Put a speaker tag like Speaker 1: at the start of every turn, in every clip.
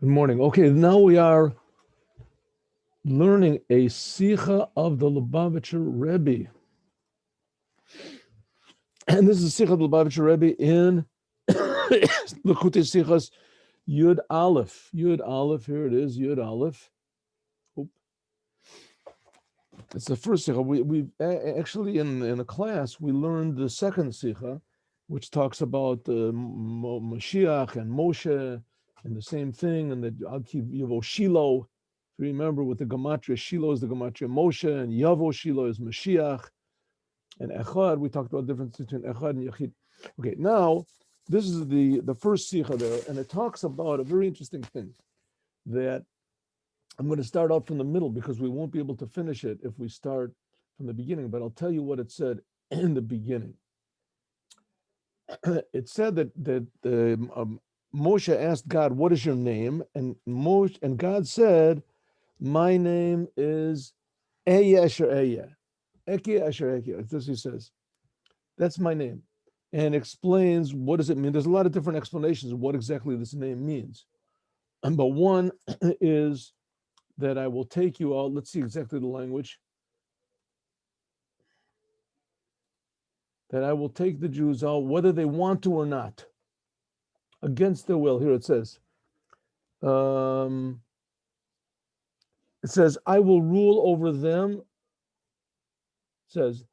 Speaker 1: Good morning. Okay, now we are learning a Sicha of the Lubavitcher Rebbe. And this is a Sicha of the Lubavitcher Rebbe in LIkuti Sichot Yud Aleph. Yud Aleph, here it is, Yud Aleph. Oop. It's the first Sicha. We actually, in a class, we learned the second Sicha, which talks about Moshiach and Moshe and the same thing, and that I'll keep Yavo Shiloh. If you remember, with the Gematria, Shiloh is the Gematria Moshe, and Yavo Shiloh is Mashiach. And Echad, we talked about the difference between Echad and Yachid. Okay, now, this is the first Sikha there, and it talks about a very interesting thing that I'm going to start out from the middle because we won't be able to finish it if we start from the beginning, but I'll tell you what it said in the beginning. It said that Moshe asked God, "What is your name?" And God said, "My name is Ehyeh Asher Ehyeh, Eki Asher Eki." Like this, he says, "That's my name," and explains what does it mean. There's a lot of different explanations of what exactly this name means, but one is that I will take you out. Let's see exactly the language. That I will take the Jews out, whether they want to or not, against their will. Here it says. It says, I will rule over them. It says,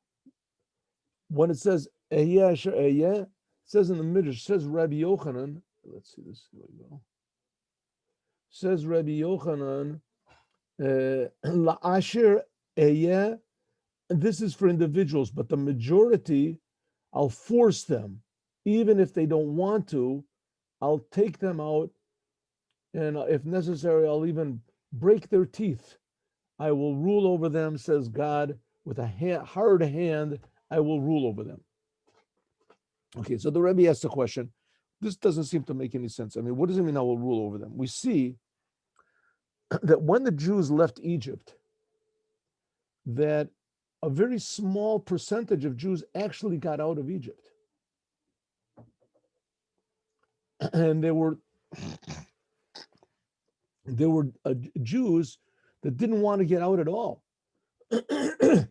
Speaker 1: when it says, Ehyeh Asher Ehyeh, it says in the Midrash, says Rabbi Yochanan, let's see this, here we go. Says Rabbi Yochanan, La'asher Ehyeh, and this is for individuals, but the majority, I'll force them, even if they don't want to, I'll take them out, and if necessary, I'll even break their teeth. I will rule over them, says God, with a hard hand, I will rule over them. Okay, so the Rebbe asks the question, this doesn't seem to make any sense. I mean, what does it mean I will rule over them? We see that when the Jews left Egypt, that a very small percentage of Jews actually got out of Egypt. And there were Jews that didn't want to get out at all. They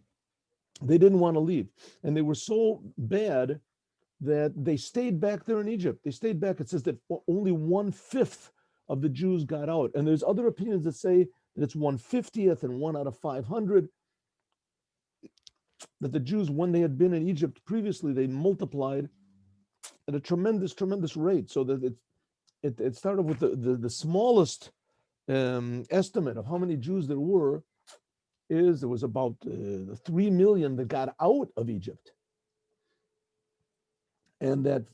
Speaker 1: didn't want to leave. And they were so bad that they stayed back there in Egypt. They stayed back. It says that only 1/5 of the Jews got out. And there's other opinions that say that it's 1/50th and 1 out of 500. That the Jews, when they had been in Egypt previously, they multiplied at a tremendous, tremendous rate. So that it started with the smallest estimate of how many Jews there was about 3 million that got out of Egypt. And that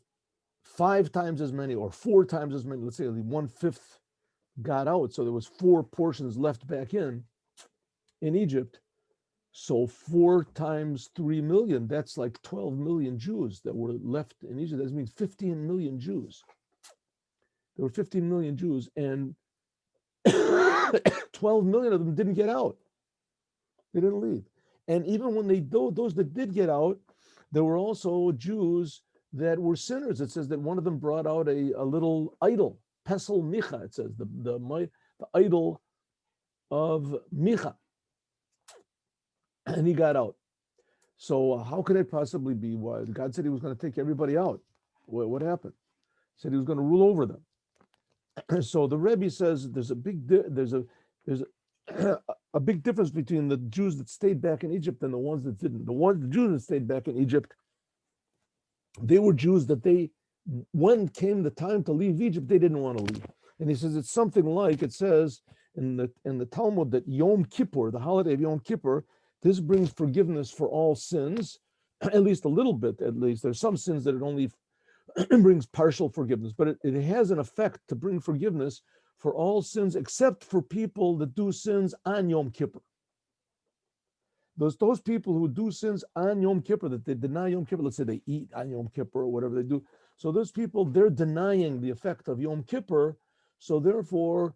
Speaker 1: 5 times as many or 4 times as many, let's say 1/5 got out. So there was 4 portions left back in Egypt. So 4 times 3 million, that's like 12 million Jews that were left in Egypt. That means 15 million Jews. There were 15 million Jews, and 12 million of them didn't get out. They didn't leave. And even when those that did get out, there were also Jews that were sinners. It says that one of them brought out a little idol, Pesel Micha. It says the idol of Micha, and he got out. So how could it possibly be? Why God said He was going to take everybody out? What happened? He said He was going to rule over them. So the Rebbe says there's a big difference between the Jews that stayed back in Egypt and the ones that didn't. The Jews that stayed back in Egypt, they were Jews that when came the time to leave Egypt, they didn't want to leave. And he says it's something like, it says in the Talmud that Yom Kippur, the holiday of Yom Kippur, this brings forgiveness for all sins, at least a little bit, at least. There's some sins that it only brings partial forgiveness, but it has an effect to bring forgiveness for all sins except for people that do sins on Yom Kippur. Those people who do sins on Yom Kippur, that they deny Yom Kippur, let's say they eat on Yom Kippur or whatever they do. So those people, they're denying the effect of Yom Kippur. So therefore,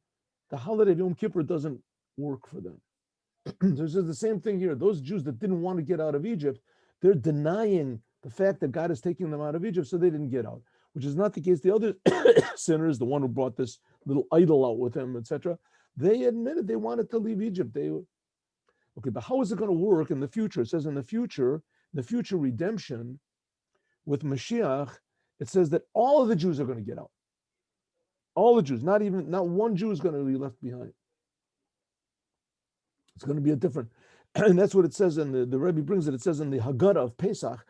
Speaker 1: the holiday of Yom Kippur doesn't work for them. This is the same thing here. Those Jews that didn't want to get out of Egypt, they're denying the fact that God is taking them out of Egypt, so they didn't get out, which is not the case. The other sinners, the one who brought this little idol out with him, etc. They admitted they wanted to leave Egypt. Okay, but how is it going to work in the future? It says in the future redemption with Moshiach, it says that all of the Jews are going to get out. All the Jews, not one Jew is going to be left behind. It's going to be a different, and that's what it says in the Rebbe brings it. It says in the Haggadah of Pesach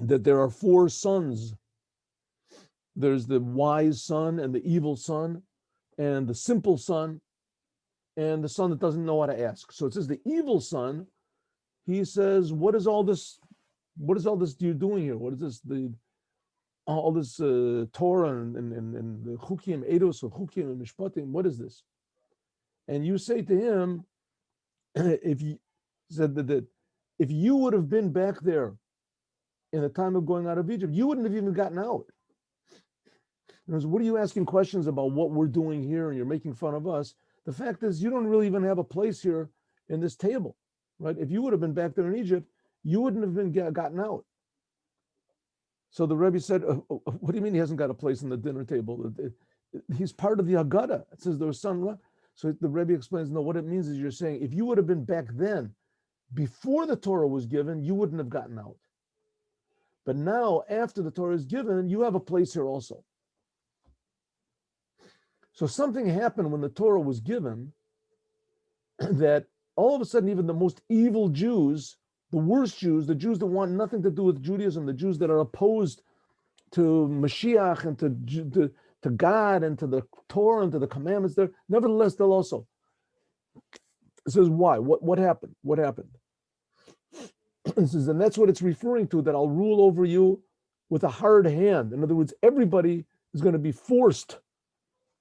Speaker 1: that there are 4 sons. There's the wise son and the evil son, and the simple son, and the son that doesn't know how to ask. So it says the evil son, he says, what is all this you're doing here? What is this, all this Torah and the Chukim, Eidos, or Chukim and Mishpatim, what is this? And you say to him, if you would have been back there in the time of going out of Egypt, you wouldn't have even gotten out. What are you asking questions about what we're doing here and you're making fun of us? The fact is, you don't really even have a place here in this table, right? If you would have been back there in Egypt, you wouldn't have been gotten out. So the Rebbe said, what do you mean he hasn't got a place in the dinner table? He's part of the Haggadah. It says there was son left. So the Rebbe explains, no, what it means is you're saying, if you would have been back then, before the Torah was given, you wouldn't have gotten out. But now, after the Torah is given, you have a place here also. So something happened when the Torah was given that all of a sudden, even the most evil Jews, the worst Jews, the Jews that want nothing to do with Judaism, the Jews that are opposed to Mashiach and to God and to the Torah and to the commandments there, nevertheless, they'll also. It says, why? What happened? What happened? It says, and that's what it's referring to, that I'll rule over you with a hard hand. In other words, everybody is going to be forced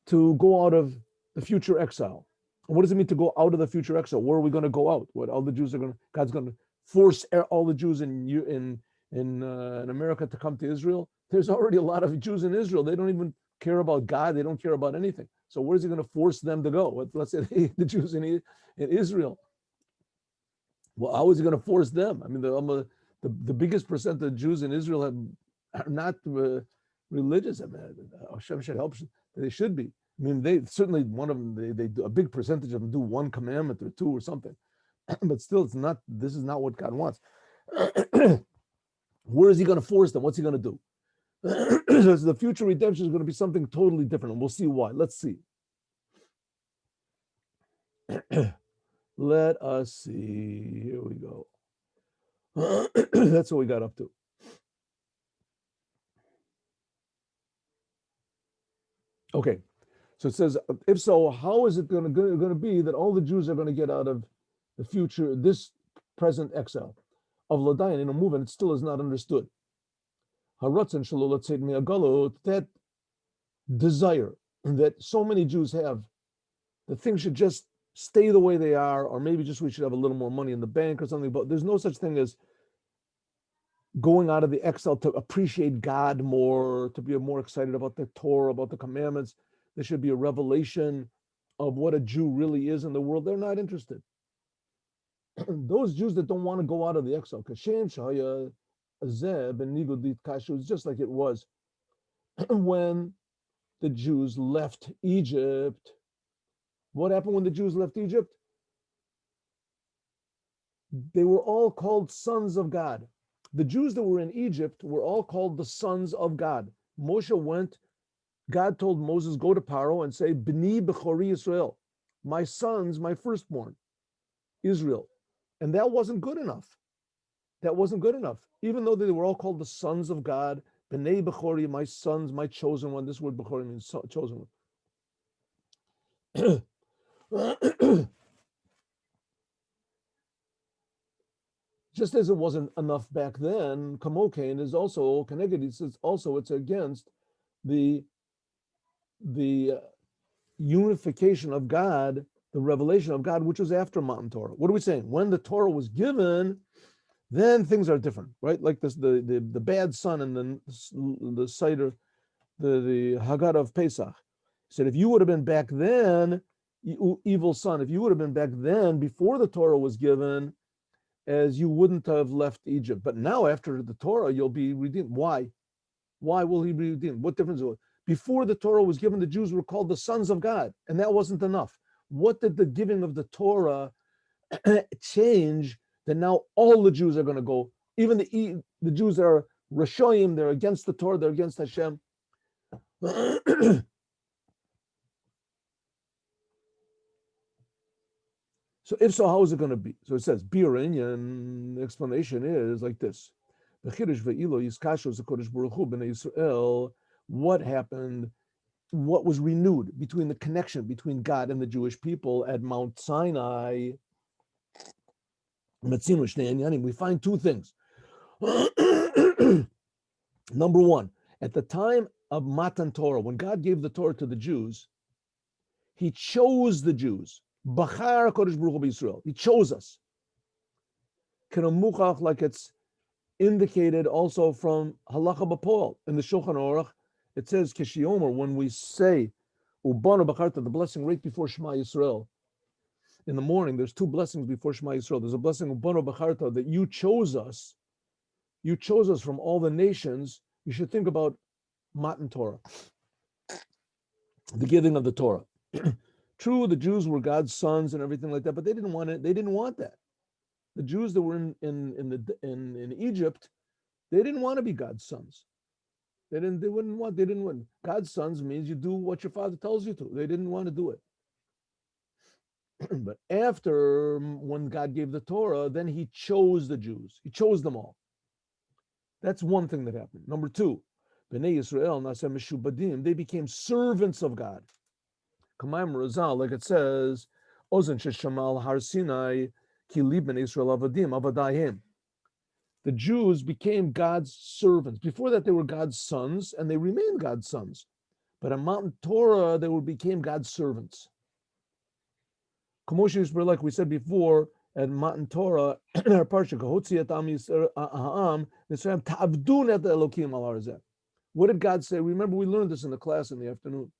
Speaker 1: to go out of the future exile. And what does it mean to go out of the future exile? Where are we going to go out? What all the Jews are going to? God's going to force all the Jews in America to come to Israel. There's already a lot of Jews in Israel. They don't even care about God. They don't care about anything. So where's he going to force them to go? Let's say the Jews in Israel. Well, how is he going to force them? I mean, the biggest percent of Jews in Israel are not religious. I mean, Hashem should help. They should be. I mean, they certainly, one of them, they do, a big percentage of them do one commandment or two or something. But still, it's not. This is not what God wants. Where is he going to force them? What's he going to do? So the future redemption is going to be something totally different, and we'll see why. Let's see. Let us see. Here we go. That's what we got up to. Okay, so it says, if so, how is it going to be that all the Jews are going to get out of the future, this present exile of Ladayan in a movement? It still is not understood. That desire that so many Jews have, that things should just stay the way they are, or maybe just we should have a little more money in the bank or something, but there's no such thing as going out of the exile to appreciate God more, to be more excited about the Torah, about the commandments. There should be a revelation of what a Jew really is in the world. They're not interested. Those Jews that don't want to go out of the exile, it's just like it was when the Jews left Egypt. What happened when the Jews left Egypt? They were all called sons of God. The Jews that were in Egypt were all called the sons of God. Moshe went, God told Moses, go to Paro and say, B'ni B'chori Yisrael, my sons, my firstborn, Israel. And that wasn't good enough. That wasn't good enough. Even though they were all called the sons of God, B'nei B'chori, my sons, my chosen one. This word B'chori means chosen one. Just as it wasn't enough back then, Kamokain is also connected. It's against the unification of God, the revelation of God, which was after Matan Torah. What are we saying? When the Torah was given, then things are different, right? Like this, the bad son and the Seder, the Haggadah of Pesach said, if you would have been back then, evil son, if you would have been back then before the Torah was given, as you wouldn't have left Egypt. But now after the Torah, you'll be redeemed. Why? Why will he be redeemed? What difference will it? Before the Torah was given, the Jews were called the sons of God, and that wasn't enough. What did the giving of the Torah change that now all the Jews are going to go, even the Jews that are Rishoyim, they're against the Torah, they're against Hashem. So if so, how is it going to be? So it says, Birin, the explanation is like this. What happened? What was renewed between the connection between God and the Jewish people at Mount Sinai? We find two things. Number one, at the time of Matan Torah, when God gave the Torah to the Jews, He chose the Jews. Bachar Kodesh Baruch Hu B'Yisrael. He chose us. Like it's indicated also from Halacha B'Poel in the Shulchan Aruch. It says Kishiomer, when we say Ubanu Bacharta, the blessing right before Shema Yisrael. In the morning, there's two blessings before Shema Yisrael. There's a blessing Ubanu Bacharta that you chose us. You chose us from all the nations. You should think about Matan Torah, the giving of the Torah. True, the Jews were God's sons and everything like that, but they didn't want it. They didn't want that. The Jews that were in Egypt, they didn't want to be God's sons. They didn't want. God's sons means you do what your father tells you to. They didn't want to do it. But after, when God gave the Torah, then He chose the Jews. He chose them all. That's one thing that happened. Number two, Bnei Yisrael Naseh Meshubadim, they became servants of God. Kamayim Razal, like it says, Ozen Sheshamal Har Sinai Ki Li Bnei Yisrael Avadim Avadayim. The Jews became God's servants. Before that, they were God's sons, and they remained God's sons. But on Mount Torah, they became God's servants. Like we said before, at Mount Torah, in our parsha, what did God say? Remember, we learned this in the class in the afternoon.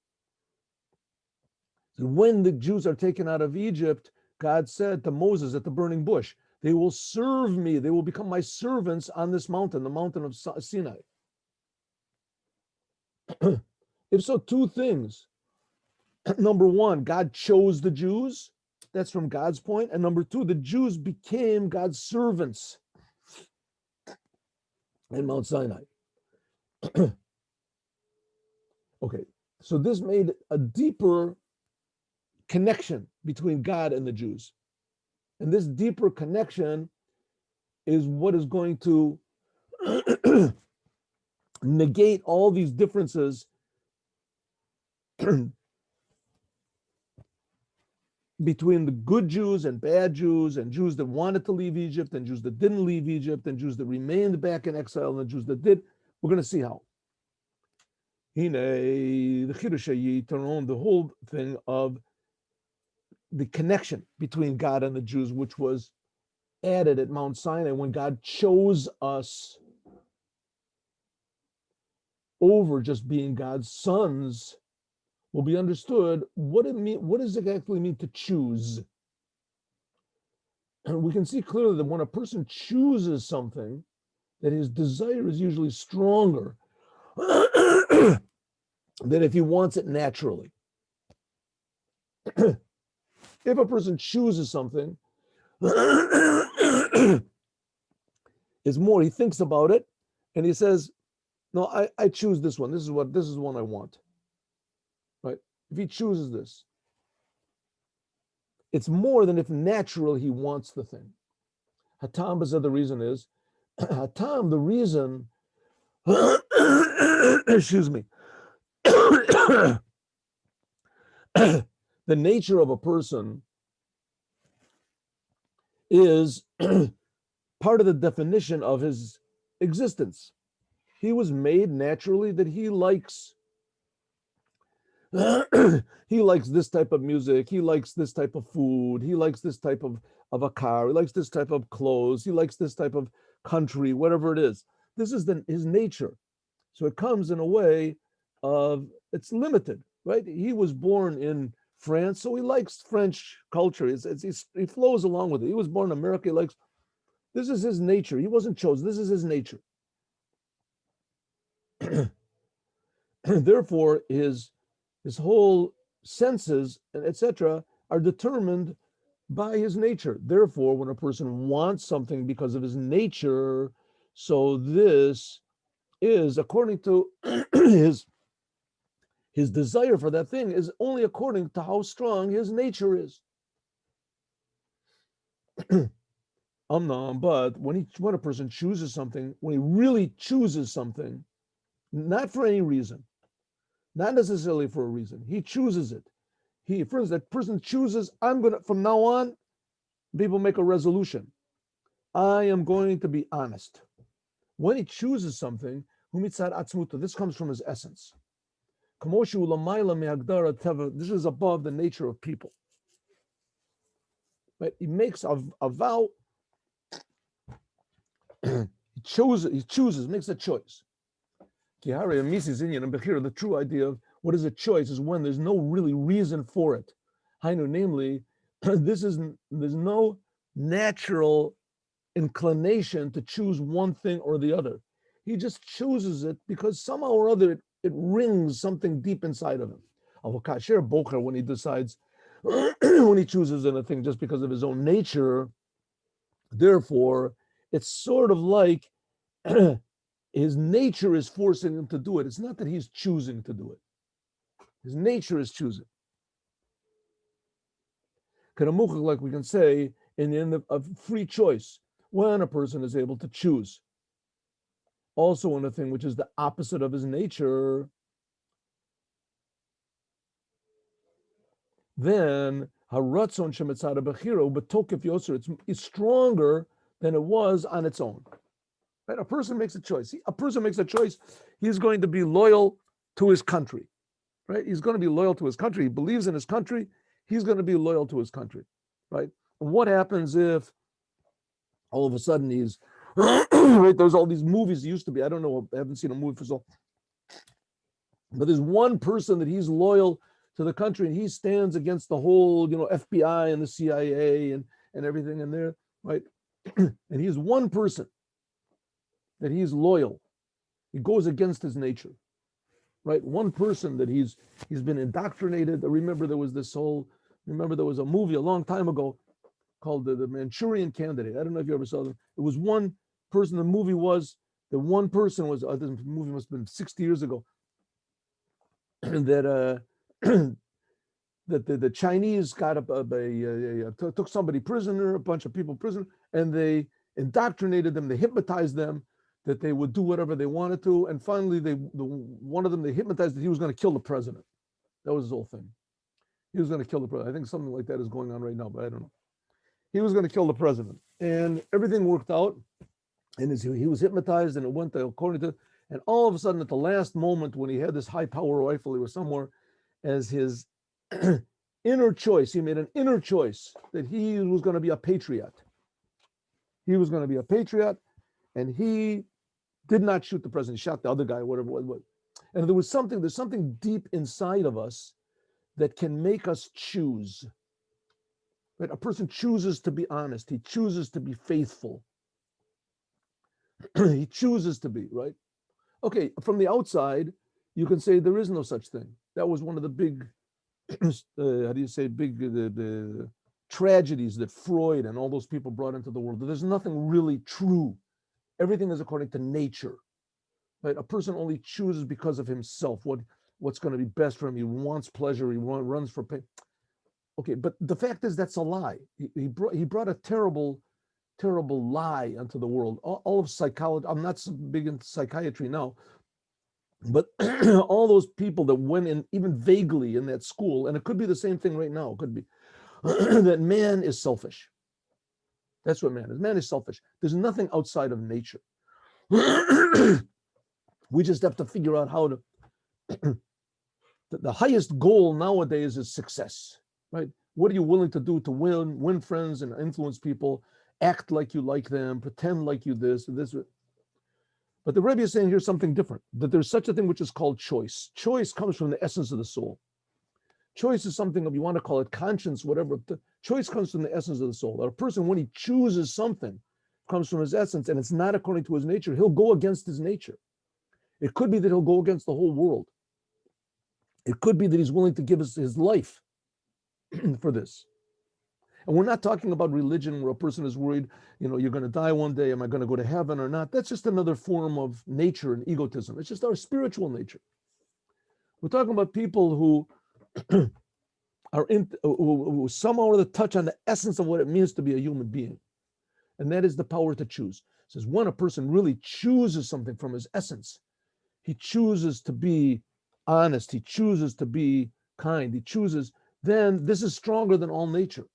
Speaker 1: When the Jews are taken out of Egypt, God said to Moses at the burning bush, they will serve me. They will become my servants on this mountain, the mountain of Sinai. If so, two things. Number one, God chose the Jews. That's from God's point. And number two, the Jews became God's servants in Mount Sinai. Okay, so this made a deeper connection between God and the Jews. And this deeper connection is what is going to negate all these differences between the good Jews and bad Jews, and Jews that wanted to leave Egypt, and Jews that didn't leave Egypt, and Jews that remained back in exile, and Jews that did. We're going to see how. The whole thing of the connection between God and the Jews, which was added at Mount Sinai when God chose us over just being God's sons, will be understood. What does it actually mean to choose? And we can see clearly that when a person chooses something, that his desire is usually stronger than if he wants it naturally. If a person chooses something, it's more, he thinks about it and he says, no, I choose this one. This is one I want. Right? If he chooses this, it's more than if naturally he wants the thing. Hatam, the reason is, Hatam, the reason, excuse me, the nature of a person is part of the definition of his existence. He was made naturally that he likes this type of music, he likes this type of food, he likes this type of a car, he likes this type of clothes, he likes this type of country, whatever it is. This is his nature. So it comes in a way of, it's limited, right? He was born in France, so he likes French culture. He flows along with it. He was born in America. He likes, this is his nature. He wasn't chosen. This is his nature. Therefore, his whole senses, etc., are determined by his nature. Therefore, when a person wants something because of his nature, so this is according to his desire for that thing is only according to how strong his nature is. But when a person chooses something, when he really chooses something, not for any reason, not necessarily for a reason, he chooses it. For instance, that person chooses, from now on, people make a resolution. I am going to be honest. When he chooses something, this comes from his essence. This is above the nature of people. Right? He makes a vow. he chooses, makes a choice. The true idea of what is a choice is when there's no really reason for it. Namely, there's no natural inclination to choose one thing or the other. He just chooses it because somehow or other it rings something deep inside of him. When he decides, when he chooses anything just because of his own nature, therefore, it's sort of like his nature is forcing him to do it. It's not that he's choosing to do it. His nature is choosing. Like we can say, in the end of free choice, when a person is able to choose. Also in a thing which is the opposite of his nature, then haratzon shemitzad bechiro betokef yoser, it's stronger than it was on its own. Right? A person makes a choice. He's going to be loyal to his country. Right? He's going to be loyal to his country. He believes in his country. He's going to be loyal to his country. Right? And what happens if all of a sudden he's right? There's all these movies. Used to be. I don't know. I haven't seen a movie for so. But there's one person that he's loyal to the country, and he stands against the whole, FBI and the CIA and everything in there, right? And he's one person that he's loyal. He goes against his nature, right? One person that he's been indoctrinated. I remember there was a movie a long time ago called the Manchurian Candidate. I don't know if you ever saw it. It was one person. The movie was this movie must have been 60 years ago. that that the Chinese got took somebody prisoner, a bunch of people prisoner, and they indoctrinated them, they hypnotized them that they would do whatever they wanted to, and finally one of them, they hypnotized that he was going to kill the president. That was his whole thing. He was going to kill the president. I think something like that is going on right now, but I don't know. He was going to kill the president, and everything worked out, and he was hypnotized, and it went according to. And all of a sudden, at the last moment, when he had this high-power rifle, he was somewhere as his inner choice. He made an inner choice that he was going to be a patriot. He was going to be a patriot, and he did not shoot the president. He shot the other guy, whatever it was. And there's something deep inside of us that can make us choose. Right? A person chooses to be honest. He chooses to be faithful. He chooses to be, right? Okay, from the outside, you can say there is no such thing. That was one of the big, the tragedies that Freud and all those people brought into the world. There's nothing really true. Everything is according to nature. Right? A person only chooses because of himself, what's going to be best for him. He wants pleasure. He runs for pain. Okay, but the fact is that's a lie. He brought a terrible lie into the world. All of psychology, I'm not so big into psychiatry now, but all those people that went in even vaguely in that school, and it could be the same thing right now, it could be, that man is selfish. That's what man is. Man is selfish. There's nothing outside of nature. We just have to figure out how to, the highest goal nowadays is success, right? What are you willing to do to win friends and influence people? Act like you like them, pretend like you this. But the Rebbe is saying here's something different, that there's such a thing which is called choice. Choice comes from the essence of the soul. Choice is something, if you want to call it conscience, whatever. Choice comes from the essence of the soul. A person, when he chooses something, comes from his essence, and it's not according to his nature, he'll go against his nature. It could be that he'll go against the whole world. It could be that he's willing to give us his life for this. And we're not talking about religion where a person is worried, you're going to die one day. Am I going to go to heaven or not? That's just another form of nature and egotism. It's just our spiritual nature. We're talking about people who are who somehow or other touch on the essence of what it means to be a human being. And that is the power to choose. It says when a person really chooses something from his essence, he chooses to be honest, he chooses to be kind, he chooses, then this is stronger than all nature.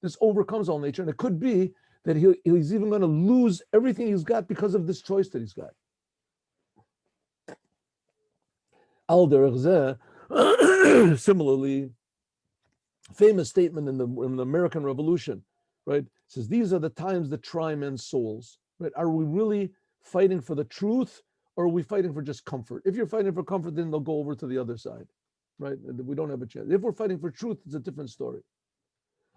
Speaker 1: This overcomes all nature. And it could be that he's even going to lose everything he's got because of this choice that he's got. Similarly, famous statement in the American Revolution, right? It says, these are the times that try men's souls, right? Are we really fighting for the truth, or are we fighting for just comfort? If you're fighting for comfort, then they'll go over to the other side, right? We don't have a chance. If we're fighting for truth, it's a different story.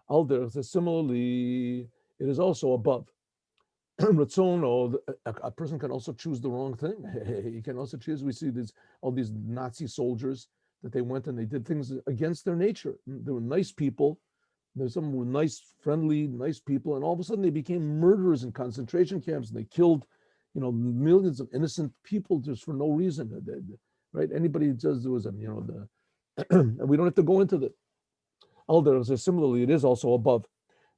Speaker 1: Alder says, similarly, it is also above. A person can also choose the wrong thing. He can also choose. We see all these Nazi soldiers that they went and they did things against their nature. They were nice people. There's some were nice, friendly, nice people, and all of a sudden they became murderers in concentration camps, and they killed, millions of innocent people just for no reason. Right? Anybody does was, and we don't have to go into the. Elder says similarly, it is also above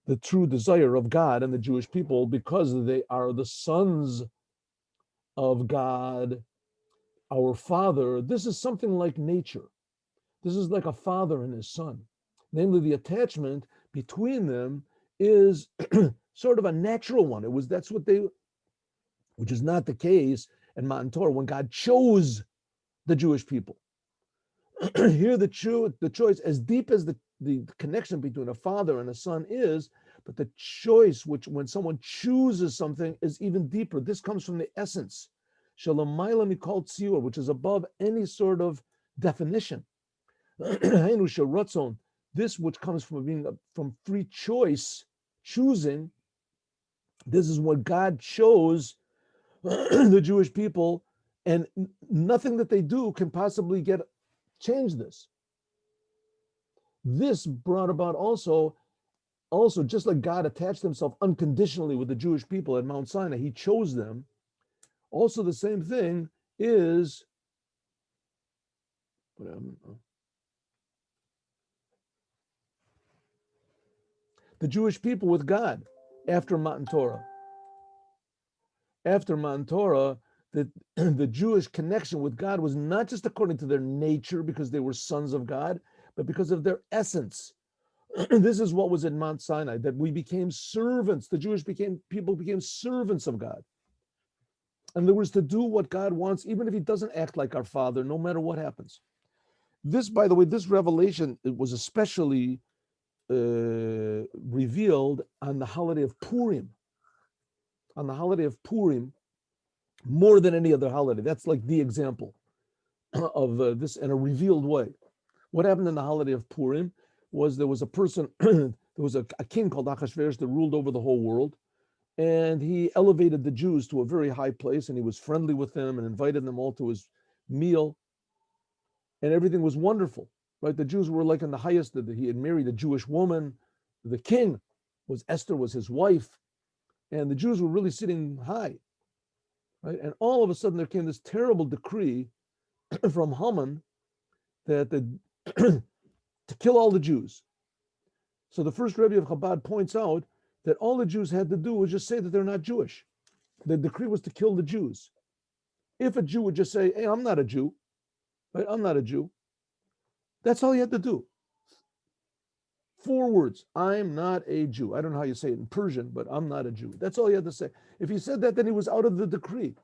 Speaker 1: the true desire of God and the Jewish people because they are the sons of God, our Father. This is something like nature. This is like a father and his son. Namely, the attachment between them is sort of a natural one. Which is not the case in Matan Torah when God chose the Jewish people. Here, the choice, as deep as the connection between a father and a son is, but the choice, which when someone chooses something, is even deeper. This comes from the essence, Shalamayla Mikol Tziur, which is above any sort of definition. This which comes from free choice, choosing. This is what God chose the Jewish people, and nothing that they do can possibly change this. This brought about also just like God attached himself unconditionally with the Jewish people at Mount Sinai, he chose them. Also, the same thing is the Jewish people with God after Matan Torah. After Matan Torah, the Jewish connection with God was not just according to their nature because they were sons of God, but because of their essence. This is what was in Mount Sinai, that we became servants. The Jewish people became servants of God. And there was to do what God wants, even if he doesn't act like our Father, no matter what happens. This, by the way, this revelation, it was especially revealed on the holiday of Purim. On the holiday of Purim, more than any other holiday. That's like the example of this in a revealed way. What happened in the holiday of Purim was there was a person, there was a king called Achashverosh that ruled over the whole world, and he elevated the Jews to a very high place, and he was friendly with them and invited them all to his meal, and everything was wonderful, right? The Jews were like in the highest, that he had married a Jewish woman. The king Esther was his wife, and the Jews were really sitting high, right? And all of a sudden there came this terrible decree from Haman that to kill all the Jews. So the first Rebbe of Chabad points out that all the Jews had to do was just say that they're not Jewish. The decree was to kill the Jews. If a Jew would just say, hey, I'm not a Jew, right? I'm not a Jew. That's all he had to do. 4 words, I'm not a Jew. I don't know how you say it in Persian, but I'm not a Jew. That's all he had to say. If he said that, then he was out of the decree.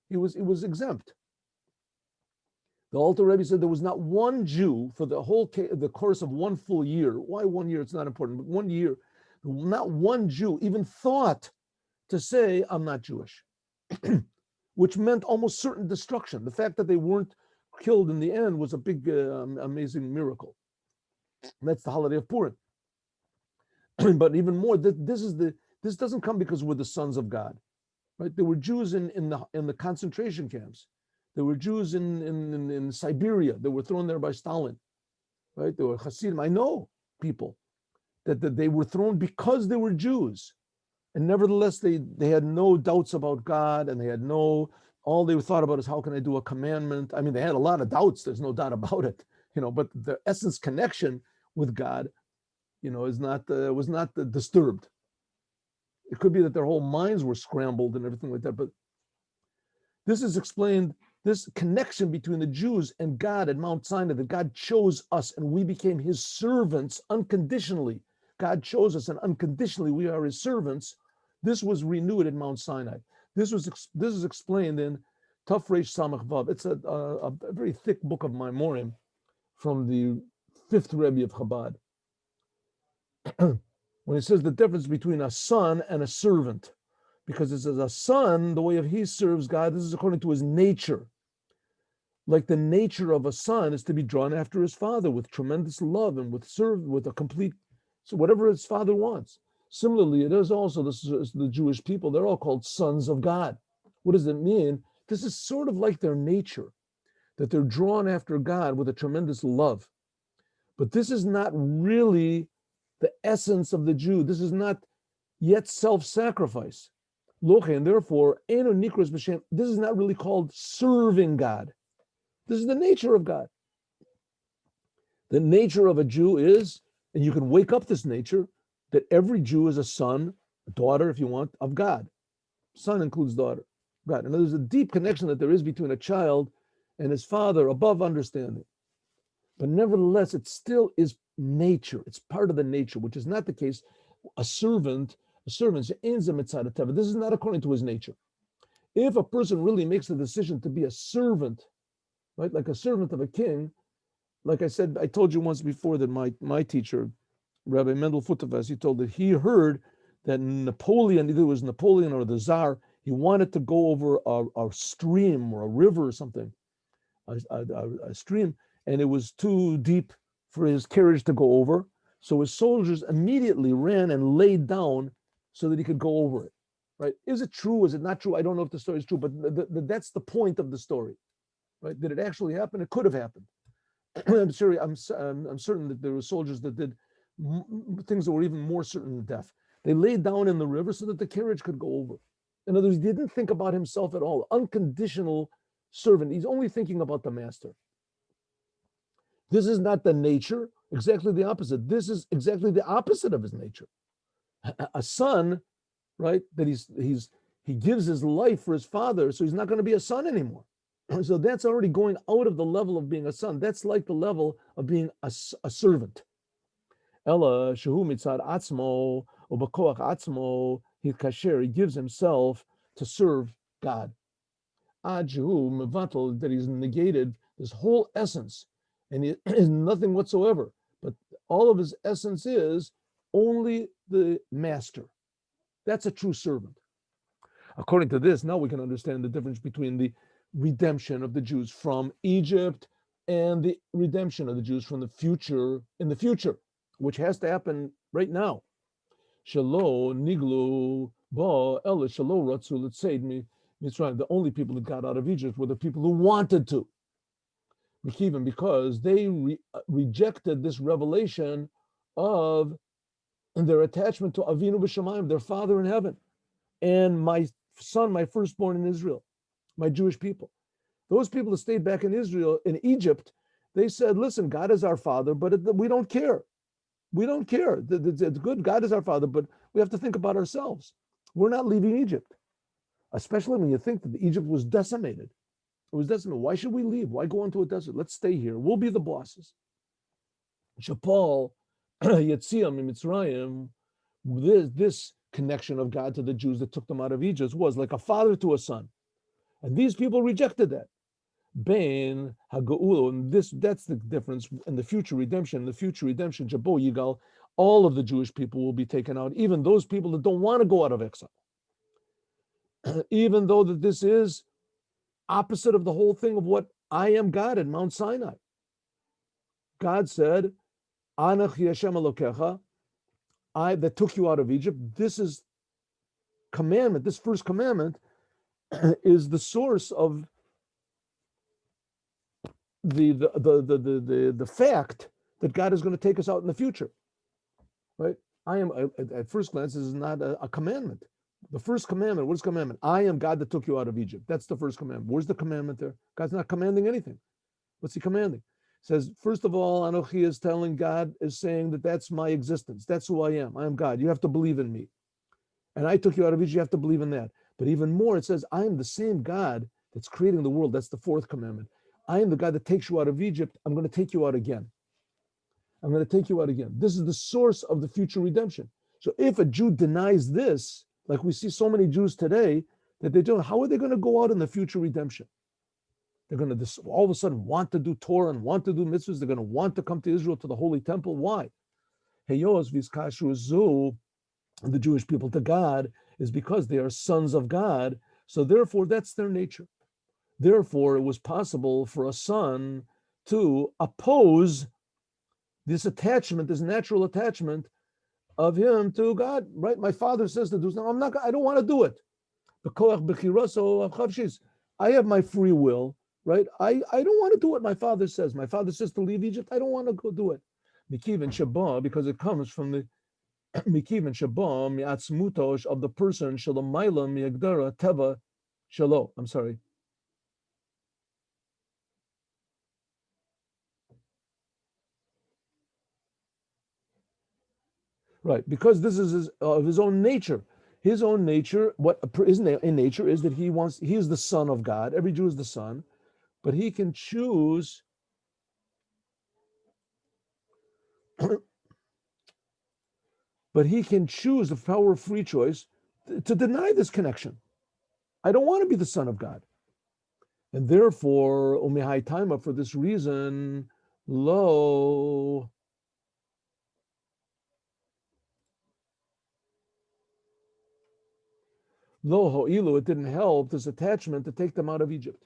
Speaker 1: He was exempt. The Alter Rebbe said there was not one Jew for the course of 1 full year. Why 1 year? It's not important, but 1 year, not one Jew even thought to say, I'm not Jewish, which meant almost certain destruction. The fact that they weren't killed in the end was a big, amazing miracle. And that's the holiday of Purim. But even more, this doesn't come because we're the sons of God, right? There were Jews in the concentration camps. There were Jews in Siberia that were thrown there by Stalin, right? There were Hasidim. I know people that they were thrown because they were Jews. And nevertheless, they had no doubts about God, and they had all they thought about is how can I do a commandment? I mean, they had a lot of doubts, there's no doubt about it, but the essence connection with God, is not was not disturbed. It could be that their whole minds were scrambled and everything like that, but this is explained, this connection between the Jews and God at Mount Sinai, that God chose us and we became his servants unconditionally. God chose us and unconditionally we are his servants. This was renewed at Mount Sinai. This is explained in Taf Reish Samach Vav. It's a very thick book of Maimorim from the fifth Rebbe of Chabad. When it says the difference between a son and a servant, because it says a son, the way of he serves God, this is according to his nature. Like the nature of a son is to be drawn after his father with tremendous love and with a complete, so whatever his father wants. Similarly, it is also the Jewish people, they're all called sons of God. What does it mean? This is sort of like their nature, that they're drawn after God with a tremendous love. But this is not really the essence of the Jew. This is not yet self-sacrifice. And therefore, this is not really called serving God. This is the nature of God. The nature of a Jew is, and you can wake up this nature, that every Jew is a son, a daughter, if you want, of God. Son includes daughter, God. And there's a deep connection that there is between a child and his father above understanding. But nevertheless, it still is nature. It's part of the nature, which is not the case. A servant, this is not according to his nature. If a person really makes the decision to be a servant, right, like a servant of a king, like I said, I told you once before that my teacher, Rabbi Mendel Futavas, he told that he heard that Napoleon, either it was Napoleon or the Tsar, he wanted to go over a stream or a river or something, a stream, and it was too deep for his carriage to go over. So his soldiers immediately ran and laid down so that he could go over it. Right? Is it true? Is it not true? I don't know if the story is true, but that's the point of the story. Right? Did it actually happen? It could have happened. I'm certain that there were soldiers that did things that were even more certain than death. They laid down in the river so that the carriage could go over. In other words, he didn't think about himself at all. Unconditional servant. He's only thinking about the master. This is not the nature, exactly the opposite. This is exactly the opposite of his nature. A son, right, that he gives his life for his father, so he's not going to be a son anymore. So that's already going out of the level of being a son. That's like the level of being a servant. Ella shehu mitzad atzmo or b'koach atzmo hikasher. He gives himself to serve God. Ad shehu mevatel, that he's negated this whole essence, and he is nothing whatsoever. But all of his essence is only the master. That's a true servant. According to this, now we can understand the difference between the redemption of the Jews from Egypt and the redemption of the Jews from the future, in the future, which has to happen right now. Shalo niglu ba ela shalo ratzu l'tseid mitzrayim. The only people that got out of Egypt were the people who wanted to, because they rejected this revelation of their attachment to Avinu b'Shamayim, their Father in heaven, and my son, my firstborn in Israel, my Jewish people. Those people that stayed back in Israel, in Egypt, they said, listen, God is our Father, but we don't care. We don't care. It's good, God is our Father, but we have to think about ourselves. We're not leaving Egypt, especially when you think that Egypt was decimated. It was decimated. Why should we leave? Why go into a desert? Let's stay here. We'll be the bosses. Shapal, Yetziam, Mitzrayim, this connection of God to the Jews that took them out of Egypt was like a father to a son. And these people rejected that. Ben Haga'ulo, and that's the difference in the future redemption. In the future redemption, Jabo Yigal, all of the Jewish people will be taken out, even those people that don't want to go out of exile. Even though that this is opposite of the whole thing of what I am God at Mount Sinai. God said, Anach Yashem Elokecha, I that took you out of Egypt. This is commandment, this first commandment is the source of the fact that God is going to take us out in the future, right? I am at first glance, this is not a commandment. The first commandment, what is commandment? I am God that took you out of Egypt. That's the first commandment. Where's the commandment there? God's not commanding anything. What's he commanding? He says, first of all, Anochi is telling God, is saying that that's my existence. That's who I am. I am God. You have to believe in me. And I took you out of Egypt. You have to believe in that. But even more, it says, I am the same God that's creating the world. That's the fourth commandment. I am the God that takes you out of Egypt. I'm going to take you out again. I'm going to take you out again. This is the source of the future redemption. So if a Jew denies this, like we see so many Jews today, that they don't, how are they going to go out in the future redemption? They're going to all of a sudden want to do Torah and want to do mitzvahs. They're going to want to come to Israel, to the Holy Temple. Why? Heyos vizkashu zu, the Jewish people to God, is because they are sons of God. So therefore, that's their nature. Therefore, it was possible for a son to oppose this attachment, this natural attachment of him to God, right? My father says to do something. I don't want to do it. I have my free will, right? I don't want to do what my father says. My father says to leave Egypt. I don't want to go do it. Because it comes from the Mikivan Shabam mi'atzmutosh of the person shalomayla mi'agdara teva shalo. I'm sorry. Right, because this is of his own nature. His own nature, what is in nature is that he is the son of God. Every Jew is the son, but he can choose. But he can choose the power of free choice to deny this connection. I don't want to be the son of God. And therefore, umihai taima, for this reason, lo ho'ilu, it didn't help this attachment to take them out of Egypt.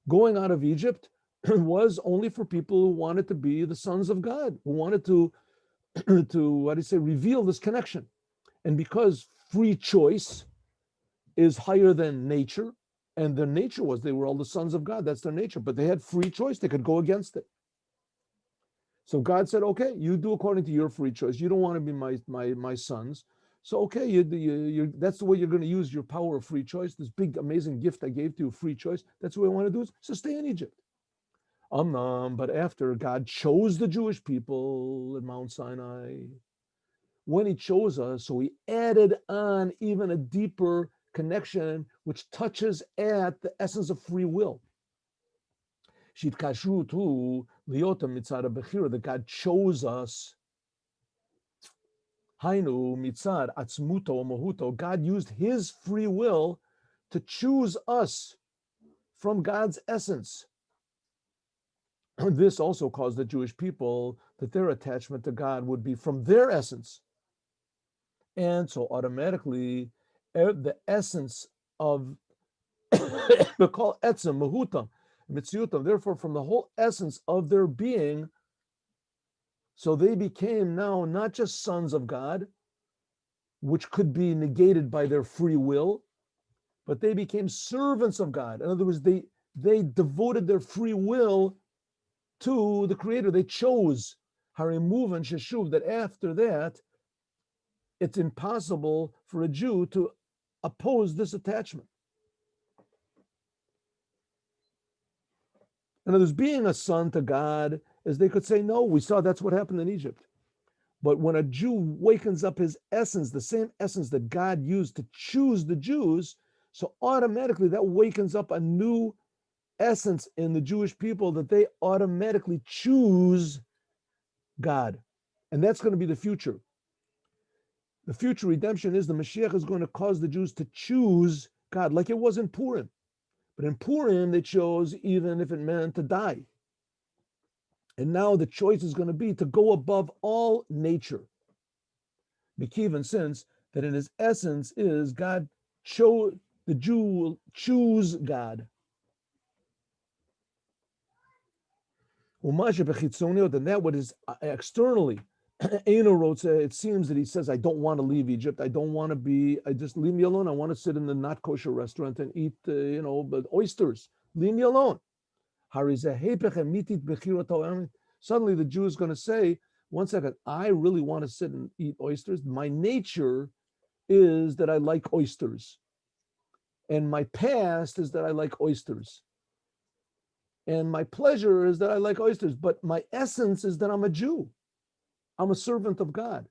Speaker 1: Going out of Egypt was only for people who wanted to be the sons of God, who wanted to reveal this connection. And because free choice is higher than nature, and their nature was they were all the sons of God, that's their nature, but they had free choice, they could go against it. So God said, okay, you do according to your free choice. You don't want to be my sons. So okay, that's the way you're going to use your power of free choice. This big, amazing gift I gave to you, free choice. That's what I want to do. So stay in Egypt. But after God chose the Jewish people at Mount Sinai, when he chose us, so he added on even a deeper connection, which touches at the essence of free will. That God chose us. Hainu mitzad atzmuto mohuto. God used his free will to choose us from God's essence. This also caused the Jewish people that their attachment to God would be from their essence. And so automatically, the essence of we call etzem, mahutam, mitziutam, therefore from the whole essence of their being, so they became now not just sons of God, which could be negated by their free will, but they became servants of God. In other words, they devoted their free will to the Creator. They chose harimuv and sheshuv, that after that, it's impossible for a Jew to oppose this attachment. In other words, being a son to God, as they could say, no, we saw that's what happened in Egypt. But when a Jew wakens up his essence, the same essence that God used to choose the Jews, so automatically that wakens up a new essence in the Jewish people, that they automatically choose God. And that's going to be the future. The future redemption is the Moshiach is going to cause the Jews to choose God, like it was in Purim. But in Purim, they chose even if it meant to die. And now the choice is going to be to go above all nature. Mekivan, since that in his essence is God chose, the Jew will choose God. And that what is externally, Eno wrote, it seems that he says, I don't want to leave Egypt. I don't want to just leave me alone. I want to sit in the not kosher restaurant and eat, but oysters. Leave me alone. Suddenly the Jew is going to say, one second, I really want to sit and eat oysters. My nature is that I like oysters. And my past is that I like oysters. And my pleasure is that I like oysters. But my essence is that I'm a Jew. I'm a servant of God.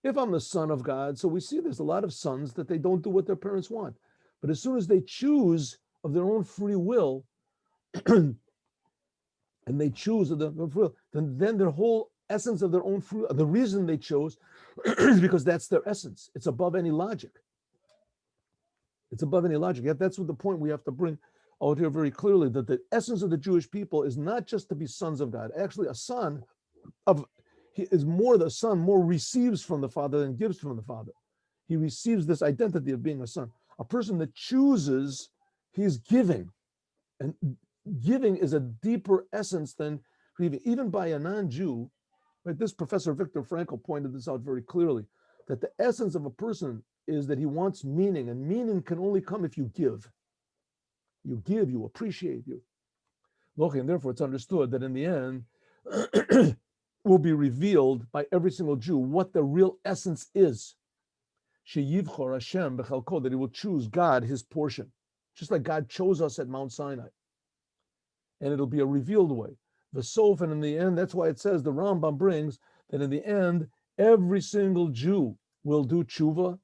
Speaker 1: If I'm the son of God, so we see there's a lot of sons that they don't do what their parents want. But as soon as they choose of their own free will, and they choose of their own free will, then their whole essence of their own free will, the reason they chose is because that's their essence. It's above any logic. It's above any logic. Yet that's what the point we have to bring out here very clearly, that the essence of the Jewish people is not just to be sons of God. Actually, a son of he is more the son, more receives from the Father than gives from the Father. He receives this identity of being a son. A person that chooses, he's giving. And giving is a deeper essence than receiving. Even by a non-Jew, right? This Professor Viktor Frankl pointed this out very clearly, that the essence of a person is that he wants meaning, and meaning can only come if you give. You give, you appreciate, you. Okay, and therefore it's understood that in the end, will be revealed by every single Jew what the real essence is. Sheyivchor Hashem b'chalko, that he will choose God, his portion, just like God chose us at Mount Sinai. And it'll be a revealed way. The sof, and in the end, that's why it says, the Rambam brings that in the end, every single Jew will do tshuva,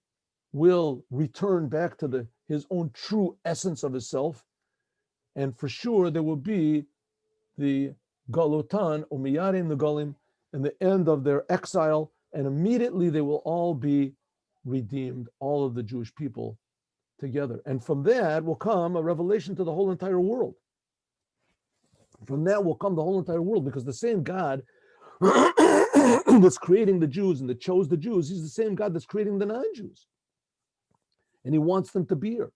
Speaker 1: will return back to his own true essence of himself, and for sure there will be the galutan, umiyarim the galim, and the end of their exile, and immediately they will all be redeemed, all of the Jewish people together. And from that will come a revelation to the whole entire world. From that will come the whole entire world, because the same God that's creating the Jews and that chose the Jews, he's the same God that's creating the non-Jews. And he wants them to be here.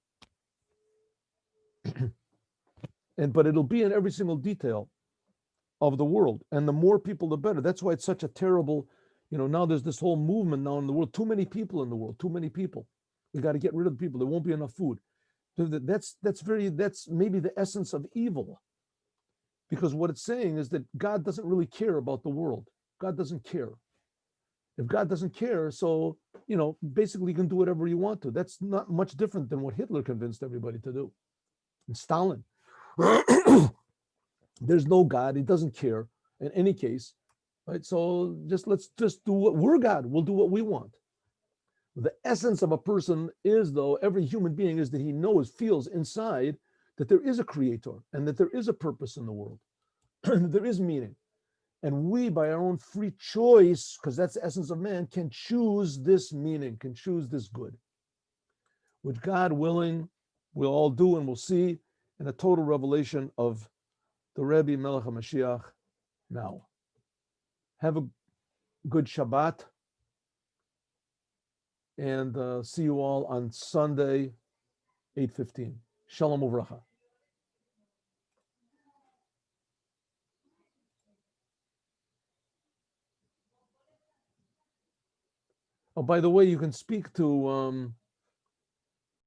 Speaker 1: But it'll be in every single detail of the world. And the more people, the better. That's why it's such a terrible, now there's this whole movement now in the world. Too many people in the world, too many people. We got to get rid of the people. There won't be enough food. That's maybe the essence of evil. Because what it's saying is that God doesn't really care about the world. God doesn't care. If God doesn't care, so, basically you can do whatever you want to. That's not much different than what Hitler convinced everybody to do. And Stalin. There's no God. He doesn't care in any case. Right? So let's just do what we're God. We'll do what we want. The essence of a person is, though, every human being is that he knows, feels inside that there is a creator and that there is a purpose in the world and that there is meaning. And we, by our own free choice, because that's the essence of man, can choose this meaning, can choose this good, which God willing, we'll all do and we'll see in a total revelation of the Rebbe Melech HaMashiach now. Have a good Shabbat, and see you all on Sunday, 8:15. Shalom uvracha. Oh, by the way, you can speak to